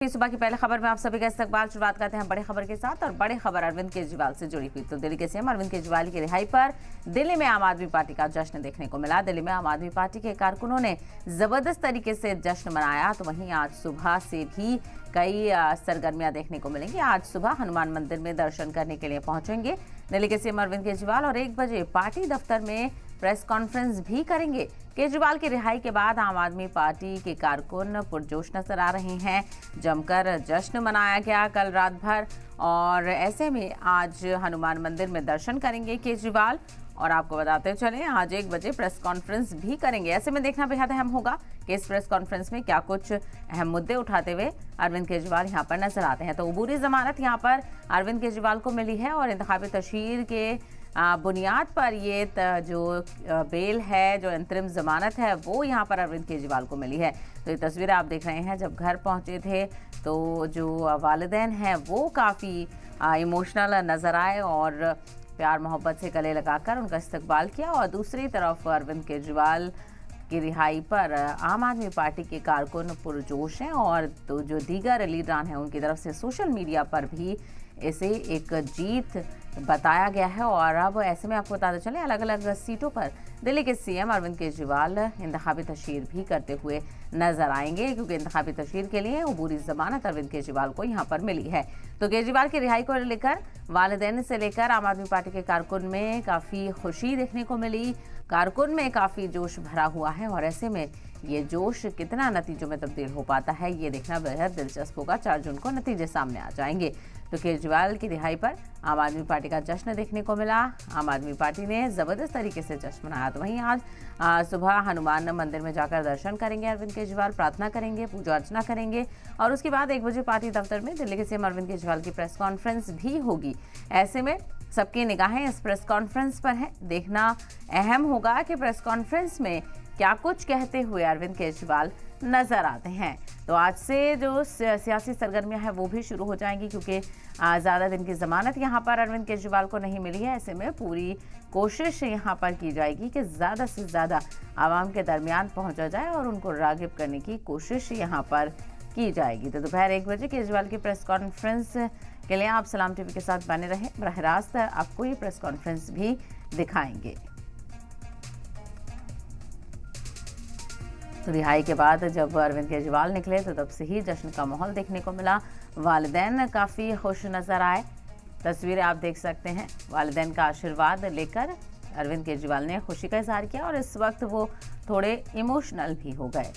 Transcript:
सुबह की पहले खबर में आप सभी का इस्तकबाल। शुरुआत करते हैं बड़ी खबर के साथ और बड़ी खबर अरविंद केजरीवाल से जुड़ी हुई। तो दिल्ली के सीएम अरविंद केजरीवाल की रिहाई पर दिल्ली में आम आदमी पार्टी का जश्न देखने को मिला। दिल्ली में आम आदमी पार्टी के कारकुनों ने जबरदस्त तरीके से जश्न मनाया। तो वहीं आज सुबह से भी कई सरगर्मियां देखने को मिलेंगी। आज सुबह हनुमान मंदिर में दर्शन करने के लिए पहुंचेंगे दिल्ली के सीएम अरविंद केजरीवाल और 1 बजे पार्टी दफ्तर में प्रेस कॉन्फ्रेंस भी करेंगे। केजरीवाल की रिहाई के बाद आम आदमी पार्टी के कारकुन पुरजोश नजर आ रहे हैं। जमकर जश्न मनाया गया कल रात भर और ऐसे में आज हनुमान मंदिर में दर्शन करेंगे केजरीवाल। और आपको बताते चलें आज 1 बजे प्रेस कॉन्फ्रेंस भी करेंगे। ऐसे में देखना बेहद अहम होगा कि इस प्रेस कॉन्फ्रेंस में क्या कुछ अहम मुद्दे उठाते हुए अरविंद केजरीवाल यहाँ पर नजर आते हैं। तो अबूरी जमानत यहाँ पर अरविंद केजरीवाल को मिली है और इंतखाबी तशहीर के बुनियाद पर ये जो बेल है, जो अंतरिम जमानत है, वो यहाँ पर अरविंद केजरीवाल को मिली है। तो ये तस्वीरें आप देख रहे हैं जब घर पहुंचे थे तो जो वालिदैन हैं वो काफ़ी इमोशनल नज़र आए और प्यार मोहब्बत से गले लगाकर उनका इस्तकबाल किया। और दूसरी तरफ अरविंद केजरीवाल की रिहाई पर आम आदमी पार्टी के कारकुन पुरजोश हैं और तो जो दीगर लीडरान हैं उनकी तरफ से सोशल मीडिया पर भी इसे एक जीत बताया गया है। और अब ऐसे में आपको बताते चलें अलग अलग सीटों पर दिल्ली के सीएम अरविंद केजरीवाल इंतखाबी तशहीर भी करते हुए नजर आएंगे, क्योंकि इंतखाबी तशहीर के लिए अबूरी जमानत अरविंद केजरीवाल को यहाँ पर मिली है। तो केजरीवाल की रिहाई को लेकर वालिदैन से लेकर आम आदमी पार्टी के कारकुन में काफ़ी खुशी देखने को मिली। कारकुन में काफ़ी जोश भरा हुआ है और ऐसे में ये जोश कितना नतीजों में तब्दील हो पाता है ये देखना बेहद दिलचस्प होगा। 4 जून को नतीजे सामने आ जाएंगे। तो केजरीवाल की रिहाई पर आम आदमी पार्टी का जश्न देखने को मिला। आम आदमी पार्टी ने ज़बरदस्त तरीके से जश्न मनाया। तो वहीं आज सुबह हनुमान मंदिर में जाकर दर्शन करेंगे अरविंद केजरीवाल, प्रार्थना करेंगे, पूजा अर्चना करेंगे और उसके बाद 1 बजे पार्टी दफ्तर में दिल्ली के सीएम अरविंद केजरीवाल की प्रेस कॉन्फ्रेंस भी होगी। ऐसे में सबकी निगाहें इस प्रेस कॉन्फ्रेंस पर हैं। देखना अहम होगा कि प्रेस कॉन्फ्रेंस में क्या कुछ कहते हुए अरविंद केजरीवाल नजर आते हैं। तो आज से जो सियासी सरगर्मियां हैं वो भी शुरू हो जाएंगी, क्योंकि ज़्यादा दिन की ज़मानत यहाँ पर अरविंद केजरीवाल को नहीं मिली है। ऐसे में पूरी कोशिश यहाँ पर की जाएगी कि ज़्यादा से ज़्यादा आवाम के दरमियान पहुँचा जाए और उनको राग़िब करने की कोशिश यहाँ पर की जाएगी। तो दोपहर 1 बजे केजरीवाल की प्रेस कॉन्फ्रेंस के लिए आप सलाम टीवी के साथ बने रहें। बराह रास्त आपको ये प्रेस कॉन्फ्रेंस भी दिखाएंगे। तो रिहाई के बाद जब अरविंद केजरीवाल निकले तो तब से ही जश्न का माहौल देखने को मिला। वालिदैन काफ़ी खुश नज़र आए। तस्वीरें आप देख सकते हैं। वालिदैन का आशीर्वाद लेकर अरविंद केजरीवाल ने खुशी का इजहार किया और इस वक्त वो थोड़े इमोशनल भी हो गए।